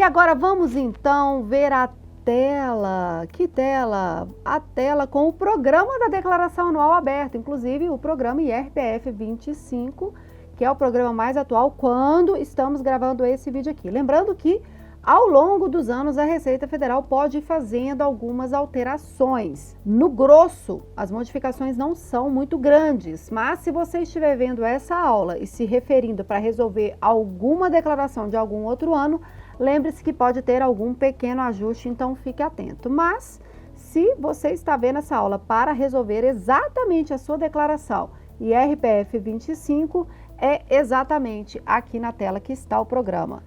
agora vamos então ver a tela. Que tela? A tela com o programa da declaração anual aberto, inclusive o programa IRPF 25, que é o programa mais atual quando estamos gravando esse vídeo aqui. Lembrando que ao longo dos anos a Receita Federal pode ir fazendo algumas alterações. No grosso, as modificações não são muito grandes, mas se você estiver vendo essa aula e se referindo para resolver alguma declaração de algum outro ano, lembre-se que pode ter algum pequeno ajuste, então fique atento. Mas, se você está vendo essa aula para resolver exatamente a sua declaração IRPF 25, é exatamente aqui na tela que está o programa.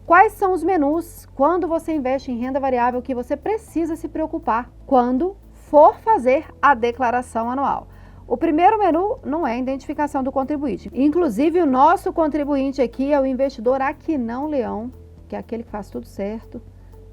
Quais são os menus quando você investe em renda variável que você precisa se preocupar quando for fazer a declaração anual? O primeiro menu não é a identificação do contribuinte. Inclusive, o nosso contribuinte aqui é o investidor Aquinão Leão, que é aquele que faz tudo certo,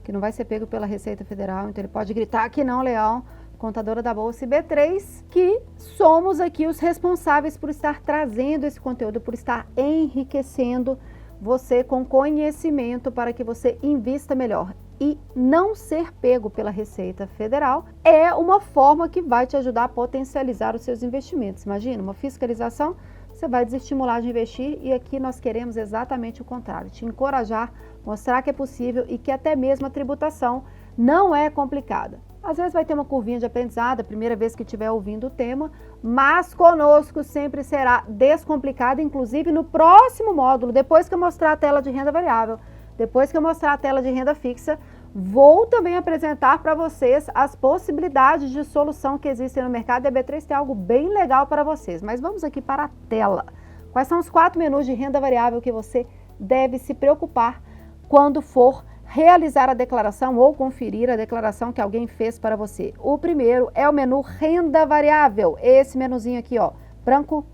que não vai ser pego pela Receita Federal, então ele pode gritar Aquinão Leão, contadora da Bolsa e B3, que somos aqui os responsáveis por estar trazendo esse conteúdo, por estar enriquecendo você com conhecimento para que você invista melhor. E não ser pego pela Receita Federal é uma forma que vai te ajudar a potencializar os seus investimentos. Imagina, uma fiscalização, você vai desestimular de investir e aqui nós queremos exatamente o contrário, te encorajar, mostrar que é possível e que até mesmo a tributação não é complicada. Às vezes vai ter uma curvinha de aprendizado, a primeira vez que estiver ouvindo o tema, mas conosco sempre será descomplicado, inclusive no próximo módulo, depois que eu mostrar a tela de renda variável, depois que eu mostrar a tela de renda fixa, vou também apresentar para vocês as possibilidades de solução que existem no mercado. A B3 tem algo bem legal para vocês, mas vamos aqui para a tela. Quais são os 4 menus de renda variável que você deve se preocupar quando for realizar a declaração ou conferir a declaração que alguém fez para você? O primeiro é o menu renda variável, esse menuzinho aqui, ó, branco,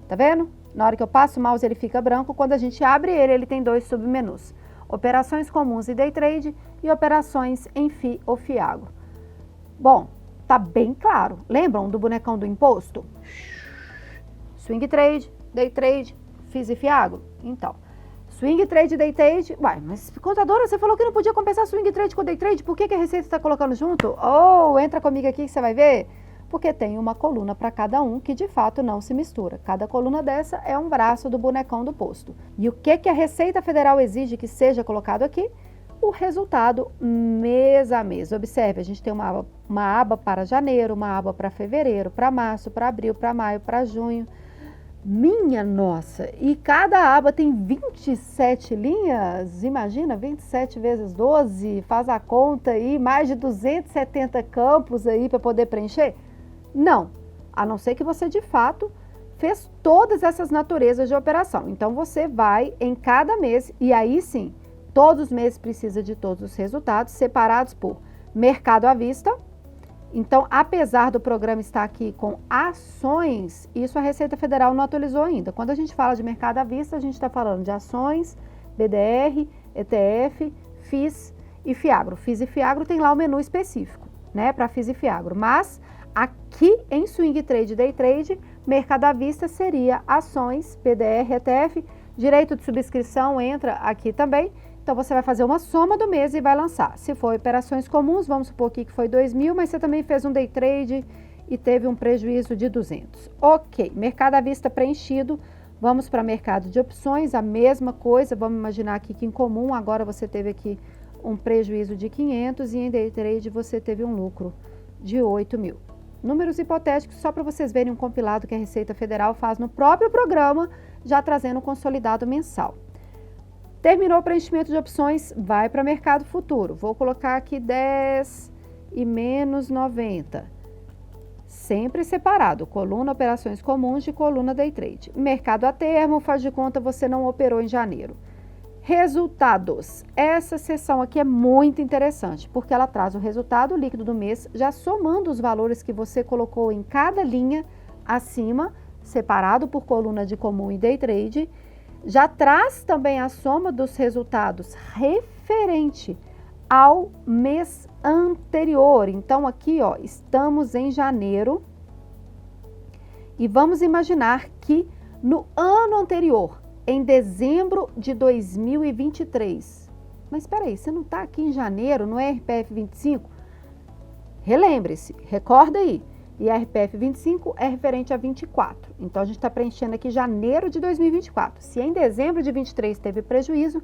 tá vendo? Na hora que eu passo o mouse ele fica branco, quando a gente abre ele tem 2 submenus, operações comuns e day trade e operações em FI ou FIAGRO. Bom, tá bem claro, lembram do bonecão do imposto? Swing trade, day trade, FIS e FIAGRO? Então, swing trade e day trade, uai, mas contadora, você falou que não podia compensar swing trade com day trade, por que a Receita está colocando junto? Oh, entra comigo aqui que você vai ver. Porque tem uma coluna para cada um que de fato não se mistura. Cada coluna dessa é um braço do bonecão do posto. E o que a Receita Federal exige que seja colocado aqui? O resultado mês a mês. Observe, a gente tem uma aba para janeiro, uma aba para fevereiro, para março, para abril, para maio, para junho. Minha nossa! E cada aba tem 27 linhas, imagina, 27 vezes 12, faz a conta aí, mais de 270 campos aí para poder preencher? Não, a não ser que você de fato fez todas essas naturezas de operação. Então você vai em cada mês e aí sim, todos os meses precisa de todos os resultados separados por mercado à vista. Então, apesar do programa estar aqui com ações, isso a Receita Federal não atualizou ainda. Quando a gente fala de mercado à vista, a gente está falando de ações, BDR, ETF, FIS e FIAGRO. FIS e FIAGRO tem lá o menu específico, né, para FIS e FIAGRO. Mas aqui em Swing Trade e Day Trade, mercado à vista seria ações, BDR, ETF, direito de subscrição entra aqui também. Então, você vai fazer uma soma do mês e vai lançar. Se for operações comuns, vamos supor aqui que foi 2.000, mas você também fez um day trade e teve um prejuízo de 200. Ok, mercado à vista preenchido. Vamos para mercado de opções, a mesma coisa. Vamos imaginar aqui que em comum, agora você teve aqui um prejuízo de 500 e em day trade você teve um lucro de 8.000. Números hipotéticos só para vocês verem um compilado que a Receita Federal faz no próprio programa, já trazendo um consolidado mensal. Terminou o preenchimento de opções, vai para mercado futuro. Vou colocar aqui 10 e menos 90. Sempre separado, coluna operações comuns de coluna day trade. Mercado a termo, faz de conta você não operou em janeiro. Resultados. Essa seção aqui é muito interessante, porque ela traz o resultado líquido do mês, já somando os valores que você colocou em cada linha acima, separado por coluna de comum e day trade. Já traz também a soma dos resultados referente ao mês anterior. Então, aqui, ó, estamos em janeiro e vamos imaginar que no ano anterior, em dezembro de 2023, Mas espera aí, você não está aqui em janeiro, no RPF 25? Relembre-se, recorda aí, IRPF 25 é referente a 24. Então, a gente está preenchendo aqui janeiro de 2024. Se em dezembro de 23 teve prejuízo,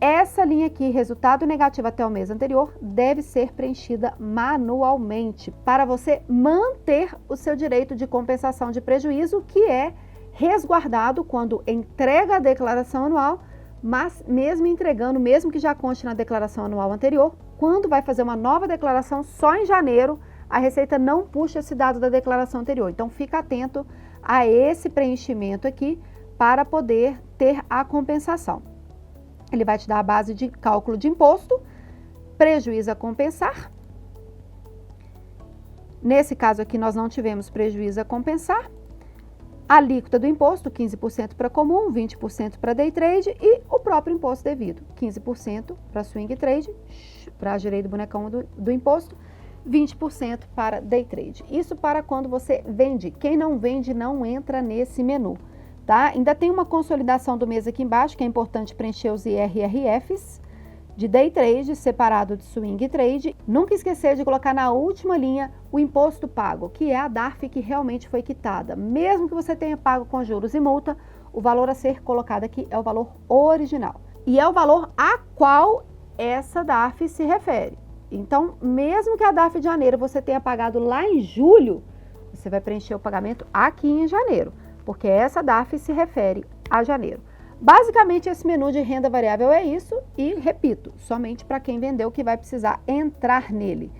essa linha aqui, resultado negativo até o mês anterior, deve ser preenchida manualmente para você manter o seu direito de compensação de prejuízo, que é resguardado quando entrega a declaração anual, mas mesmo entregando, mesmo que já conste na declaração anual anterior, quando vai fazer uma nova declaração só em janeiro, a Receita não puxa esse dado da declaração anterior. Então, fica atento a esse preenchimento aqui para poder ter a compensação. Ele vai te dar a base de cálculo de imposto, prejuízo a compensar. Nesse caso aqui, nós não tivemos prejuízo a compensar. A alíquota do imposto, 15% para comum, 20% para day trade e o próprio imposto devido, 15% para swing trade, para gerei do bonecão do imposto, 20% para day trade. Isso para quando você vende. Quem não vende não entra nesse menu. Tá? Ainda tem uma consolidação do mês aqui embaixo, que é importante preencher os IRRFs de day trade, separado de swing trade. Nunca esquecer de colocar na última linha o imposto pago, que é a DARF que realmente foi quitada. Mesmo que você tenha pago com juros e multa, o valor a ser colocado aqui é o valor original. E é o valor a qual essa DARF se refere. Então, mesmo que a DARF de janeiro você tenha pagado lá em julho, você vai preencher o pagamento aqui em janeiro, porque essa DARF se refere a janeiro. Basicamente, esse menu de renda variável é isso e, repito, somente para quem vendeu que vai precisar entrar nele.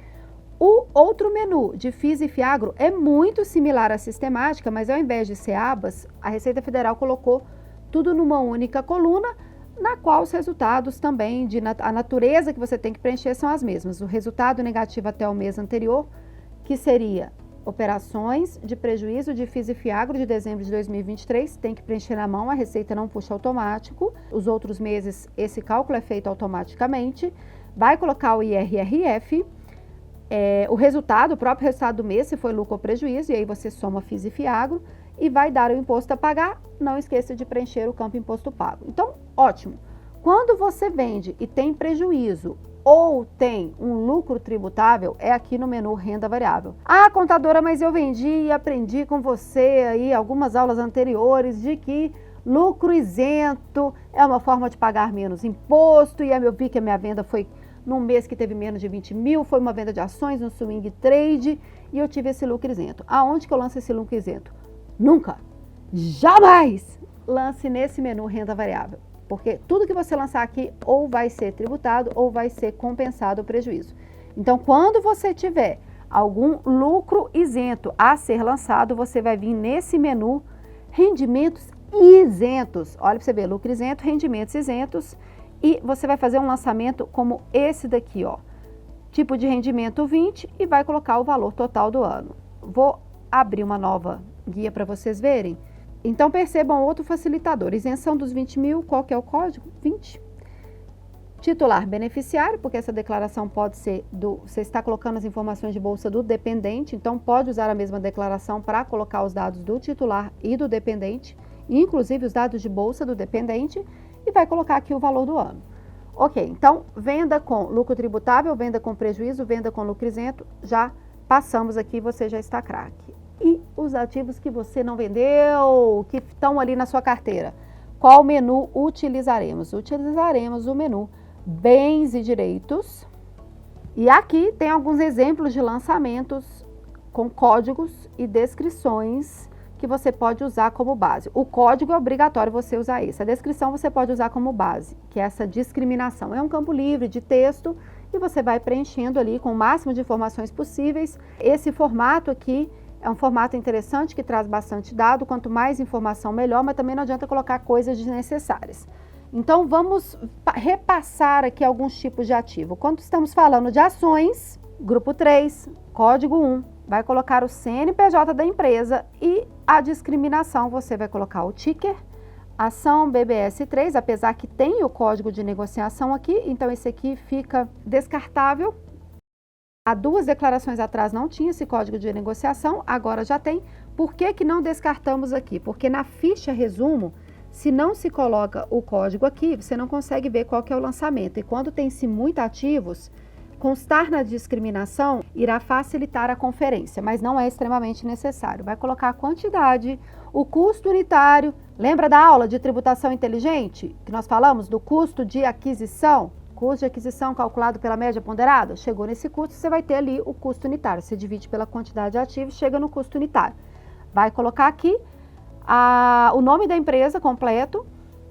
O outro menu de FIS e FIAGRO é muito similar à sistemática, mas ao invés de ser abas, a Receita Federal colocou tudo numa única coluna, na qual os resultados também, a natureza que você tem que preencher são as mesmas. O resultado negativo até o mês anterior, que seria operações de prejuízo de FIS e FIAGRO de dezembro de 2023, tem que preencher na mão, a Receita não puxa automático. Os outros meses, esse cálculo é feito automaticamente. Vai colocar o IRRF, o próprio resultado do mês, se foi lucro ou prejuízo, e aí você soma FIS e FIAGRO e vai dar o imposto a pagar. Não esqueça de preencher o campo imposto pago. Então, ótimo. Quando você vende e tem prejuízo ou tem um lucro tributável, é aqui no menu renda variável. Ah, contadora, mas eu vendi e aprendi com você aí algumas aulas anteriores de que lucro isento é uma forma de pagar menos imposto, e eu vi que a minha venda foi num mês que teve menos de 20 mil, foi uma venda de ações no swing trade e eu tive esse lucro isento. Aonde que eu lanço esse lucro isento? Nunca, jamais lance nesse menu renda variável. Porque tudo que você lançar aqui ou vai ser tributado ou vai ser compensado o prejuízo. Então, quando você tiver algum lucro isento a ser lançado, você vai vir nesse menu rendimentos isentos. Olha para você ver, lucro isento, rendimentos isentos. E você vai fazer um lançamento como esse daqui, ó. Tipo de rendimento 20 e vai colocar o valor total do ano. Vou abrir uma nova guia para vocês verem. Então, percebam outro facilitador. Isenção dos 20 mil, qual que é o código? 20. Titular beneficiário, porque essa declaração pode ser você está colocando as informações de bolsa do dependente, então pode usar a mesma declaração para colocar os dados do titular e do dependente, inclusive os dados de bolsa do dependente, e vai colocar aqui o valor do ano. Ok, então, venda com lucro tributável, venda com prejuízo, venda com lucro isento, já passamos aqui, você já está craque. E os ativos que você não vendeu, que estão ali na sua carteira. Qual menu utilizaremos? Utilizaremos o menu Bens e Direitos. E aqui tem alguns exemplos de lançamentos com códigos e descrições que você pode usar como base. O código é obrigatório você usar esse. A descrição você pode usar como base, que é essa discriminação. É um campo livre de texto e você vai preenchendo ali com o máximo de informações possíveis. Esse formato aqui é um formato interessante que traz bastante dado, quanto mais informação melhor, mas também não adianta colocar coisas desnecessárias. Então, vamos repassar aqui alguns tipos de ativo. Quando estamos falando de ações, grupo 3, código 1, vai colocar o CNPJ da empresa e a discriminação, você vai colocar o ticker, ação BBS3, apesar que tem o código de negociação aqui, então esse aqui fica descartável. Há 2 declarações atrás não tinha esse código de negociação, agora já tem. Por que que não descartamos aqui? Porque na ficha resumo Se não se coloca o código aqui, você não consegue ver qual que é o lançamento. E quando tem-se muito ativos, constar na discriminação irá facilitar a conferência, mas não é extremamente necessário. Vai colocar a quantidade, o custo unitário. Lembra da aula de tributação inteligente? Que nós falamos do custo de aquisição? Custo de aquisição calculado pela média ponderada? Chegou nesse custo, você vai ter ali o custo unitário. Você divide pela quantidade de ativos, chega no custo unitário. Vai colocar aqui o nome da empresa completo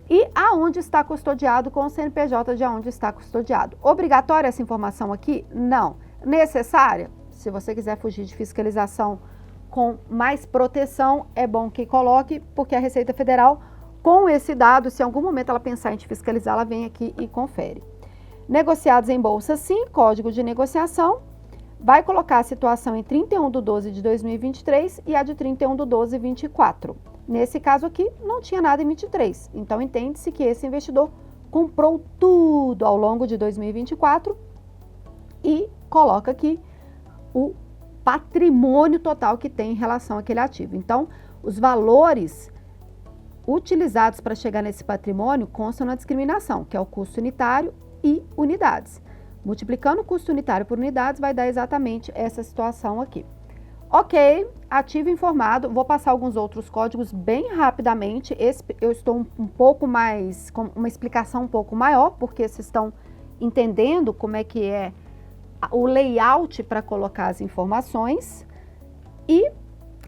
e aonde está custodiado com o CNPJ de aonde está custodiado. Obrigatória essa informação aqui? Não. Necessária? Se você quiser fugir de fiscalização com mais proteção, é bom que coloque, porque a Receita Federal, com esse dado, se em algum momento ela pensar em te fiscalizar, ela vem aqui e confere. Negociados em bolsa, sim, código de negociação. Vai colocar a situação em 31/12/2023 e a de 31/12/24. Nesse caso aqui, não tinha nada em 23. Então, entende-se que esse investidor comprou tudo ao longo de 2024 e coloca aqui o patrimônio total que tem em relação àquele ativo. Então, os valores utilizados para chegar nesse patrimônio constam na discriminação, que é o custo unitário e unidades. Multiplicando o custo unitário por unidades, vai dar exatamente essa situação aqui. Ok, ativo informado. Vou passar alguns outros códigos bem rapidamente. Eu estou um pouco mais, com uma explicação um pouco maior, porque vocês estão entendendo como é que é o layout para colocar as informações. E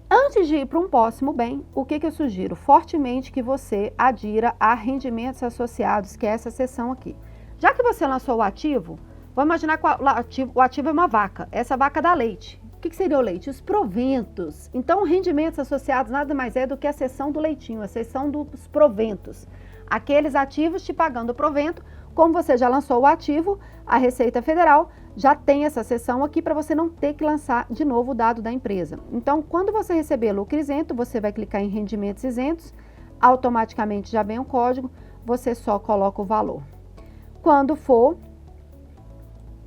antes de ir para um próximo bem, o que eu sugiro? Fortemente que você adira a rendimentos associados, que é essa seção aqui. Já que você lançou o ativo, vamos imaginar que o ativo é uma vaca. Essa vaca dá leite. O que seria o leite? Os proventos. Então, rendimentos associados nada mais é do que a seção do leitinho, a seção dos proventos. Aqueles ativos te pagando o provento. Como você já lançou o ativo, a Receita Federal já tem essa seção aqui para você não ter que lançar de novo o dado da empresa. Então, quando você receber lucro isento, você vai clicar em rendimentos isentos, automaticamente já vem o código, você só coloca o valor. Quando for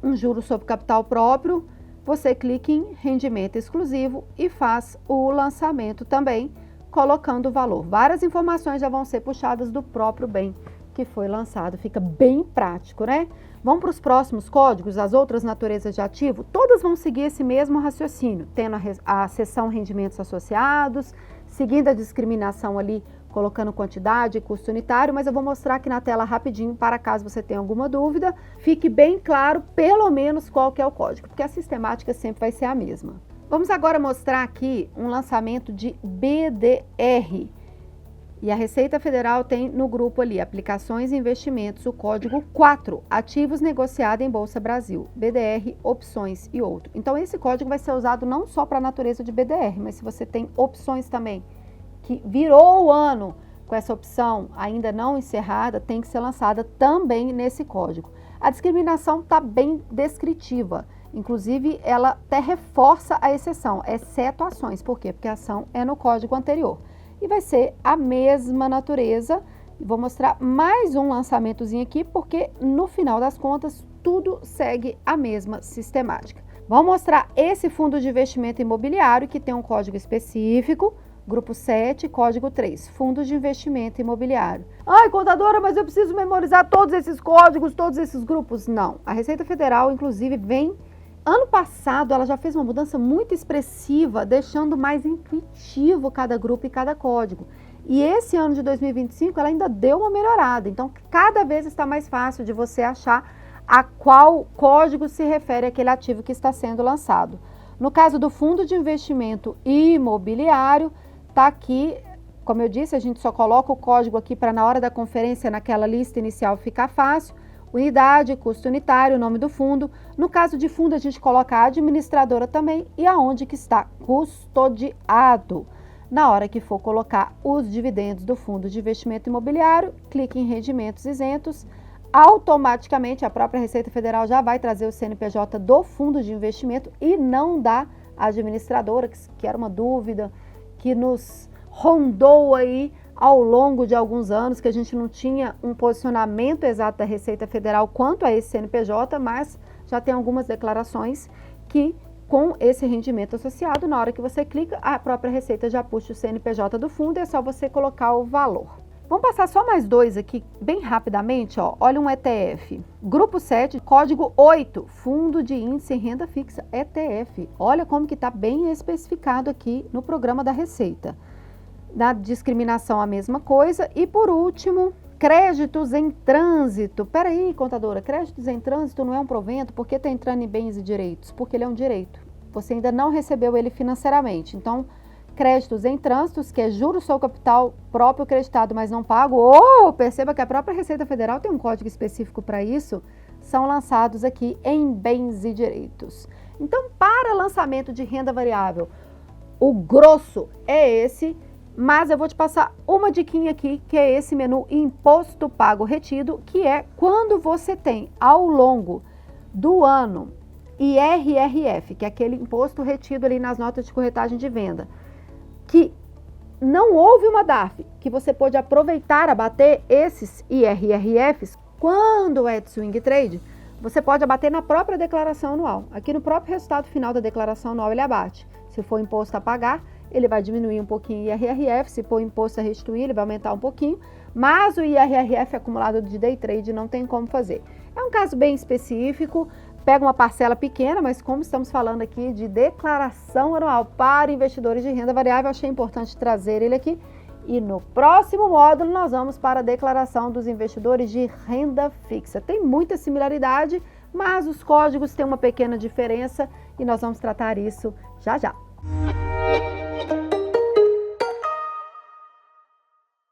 um juro sobre capital próprio, você clica em rendimento exclusivo e faz o lançamento também, colocando o valor. Várias informações já vão ser puxadas do próprio bem que foi lançado. Fica bem prático, né? Vamos para os próximos códigos, as outras naturezas de ativo, todas vão seguir esse mesmo raciocínio, tendo a seção rendimentos associados, seguindo a discriminação ali, colocando quantidade e custo unitário, mas eu vou mostrar aqui na tela rapidinho para caso você tenha alguma dúvida, fique bem claro pelo menos qual que é o código, porque a sistemática sempre vai ser a mesma. Vamos agora mostrar aqui um lançamento de BDR. E a Receita Federal tem no grupo ali, aplicações e investimentos, o código 4, ativos negociados em Bolsa Brasil, BDR, opções e outro. Então esse código vai ser usado não só para a natureza de BDR, mas se você tem opções também, que virou o ano com essa opção ainda não encerrada, tem que ser lançada também nesse código. A discriminação está bem descritiva, inclusive ela até reforça a exceção, exceto ações. Por quê? Porque a ação é no código anterior. E vai ser a mesma natureza. Vou mostrar mais um lançamentozinho aqui, porque no final das contas tudo segue a mesma sistemática. Vamos mostrar esse fundo de investimento imobiliário que tem um código específico, grupo 7, código 3, fundos de investimento imobiliário. Ai, contadora, mas eu preciso memorizar todos esses códigos, todos esses grupos. Não, a Receita Federal, inclusive, vem... Ano passado, ela já fez uma mudança muito expressiva, deixando mais intuitivo cada grupo e cada código. E esse ano de 2025, ela ainda deu uma melhorada. Então, cada vez está mais fácil de você achar a qual código se refere àquele ativo que está sendo lançado. No caso do fundo de investimento imobiliário, está aqui, como eu disse, a gente só coloca o código aqui para na hora da conferência, naquela lista inicial, ficar fácil. Unidade, custo unitário, nome do fundo. No caso de fundo, a gente coloca a administradora também e aonde que está custodiado. Na hora que for colocar os dividendos do fundo de investimento imobiliário, clique em rendimentos isentos. Automaticamente, a própria Receita Federal já vai trazer o CNPJ do fundo de investimento e não da administradora, que era uma dúvida que nos rondou aí ao longo de alguns anos, que a gente não tinha um posicionamento exato da Receita Federal quanto a esse CNPJ, mas já tem algumas declarações que, com esse rendimento associado, na hora que você clica, a própria Receita já puxa o CNPJ do fundo, é só você colocar o valor. Vamos passar só mais dois aqui, bem rapidamente, ó. Olha um ETF. Grupo 7, código 8, Fundo de Índice em Renda Fixa, ETF. Olha como que está bem especificado aqui no programa da Receita. Na discriminação, a mesma coisa. E por último, créditos em trânsito. Peraí, contadora, créditos em trânsito não é um provento? Por que está entrando em bens e direitos? Porque ele é um direito. Você ainda não recebeu ele financeiramente. Então, créditos em trânsitos, que é juros sobre capital próprio creditado, mas não pago, ou perceba que a própria Receita Federal tem um código específico para isso, são lançados aqui em bens e direitos. Então, para lançamento de renda variável, o grosso é esse, mas eu vou te passar uma diquinha aqui, que é esse menu Imposto Pago Retido, que é quando você tem ao longo do ano IRRF, que é aquele imposto retido ali nas notas de corretagem de venda, que não houve uma DARF, que você pode aproveitar, abater esses IRRFs, quando é de swing trade, você pode abater na própria declaração anual. Aqui no próprio resultado final da declaração anual ele abate. Se for imposto a pagar, ele vai diminuir um pouquinho o IRRF, se for imposto a restituir, ele vai aumentar um pouquinho, mas o IRRF acumulado de day trade não tem como fazer. É um caso bem específico, pega uma parcela pequena, mas como estamos falando aqui de declaração anual para investidores de renda variável, achei importante trazer ele aqui. E no próximo módulo nós vamos para a declaração dos investidores de renda fixa. Tem muita similaridade, mas os códigos têm uma pequena diferença e nós vamos tratar isso já já.